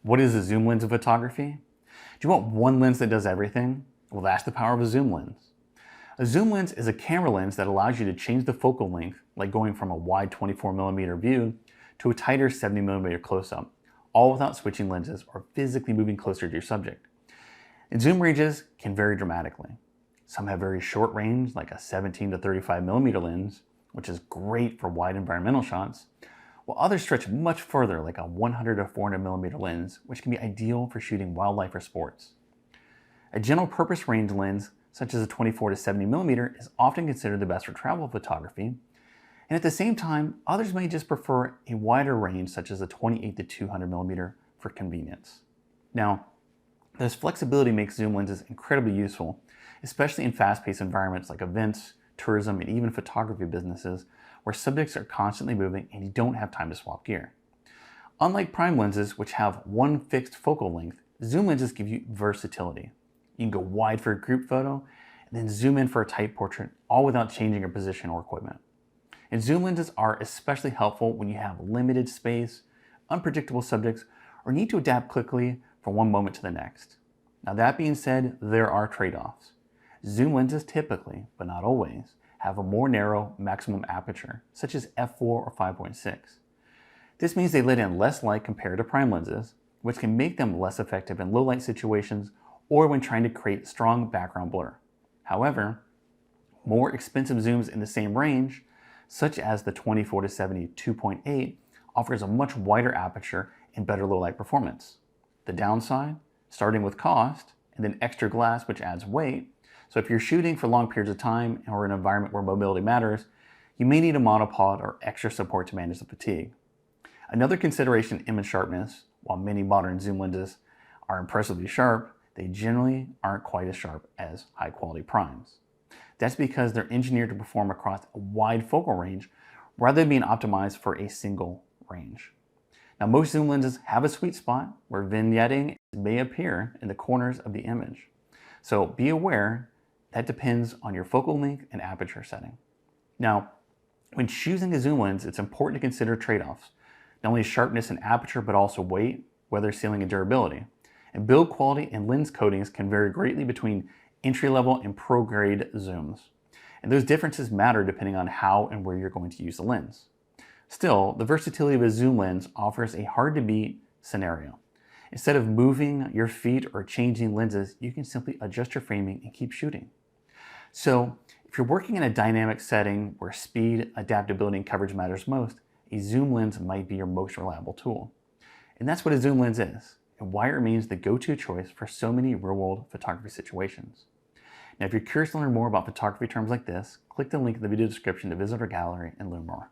What is a zoom lens in photography? Do you want one lens that does everything? Well, that's the power of a zoom lens. A zoom lens is a camera lens that allows you to change the focal length, like going from a wide 24mm view to a tighter 70mm close-up, all without switching lenses or physically moving closer to your subject. And zoom ranges can vary dramatically. Some have very short range, like a 17 to 35mm lens, which is great for wide environmental shots, while others stretch much further, like a 100 to 400mm lens, which can be ideal for shooting wildlife or sports. A general purpose range lens, such as a 24 to 70mm, is often considered the best for travel photography, and at the same time, others may just prefer a wider range, such as a 28 to 200mm for convenience. Now, this flexibility makes zoom lenses incredibly useful, especially in fast-paced environments like events, tourism, and even photography businesses where subjects are constantly moving and you don't have time to swap gear. Unlike prime lenses, which have one fixed focal length, zoom lenses give you versatility. You can go wide for a group photo and then zoom in for a tight portrait, all without changing your position or equipment. And zoom lenses are especially helpful when you have limited space, unpredictable subjects, or need to adapt quickly from one moment to the next. Now that being said, there are trade-offs. Zoom lenses typically, but not always, have a more narrow maximum aperture, such as f4 or 5.6. This means they let in less light compared to prime lenses, which can make them less effective in low light situations or when trying to create strong background blur. However, more expensive zooms in the same range, such as the 24 to 70 2.8, offers a much wider aperture and better low light performance. The downside, starting with cost, and then extra glass, which adds weight. So if you're shooting for long periods of time or in an environment where mobility matters, you may need a monopod or extra support to manage the fatigue. Another consideration, image sharpness. While many modern zoom lenses are impressively sharp, they generally aren't quite as sharp as high quality primes. That's because they're engineered to perform across a wide focal range rather than being optimized for a single range. Now, most zoom lenses have a sweet spot where vignetting may appear in the corners of the image. So be aware that depends on your focal length and aperture setting. Now, when choosing a zoom lens, it's important to consider trade-offs. Not only sharpness and aperture, but also weight, weather sealing, and durability. And build quality and lens coatings can vary greatly between entry-level and pro-grade zooms. And those differences matter depending on how and where you're going to use the lens. Still, the versatility of a zoom lens offers a hard-to-beat scenario. Instead of moving your feet or changing lenses, you can simply adjust your framing and keep shooting. So, if you're working in a dynamic setting where speed, adaptability, and coverage matters most, a zoom lens might be your most reliable tool. And that's what a zoom lens is, and why it remains the go-to choice for so many real-world photography situations. Now, if you're curious to learn more about photography terms like this, click the link in the video description to visit our gallery and learn more.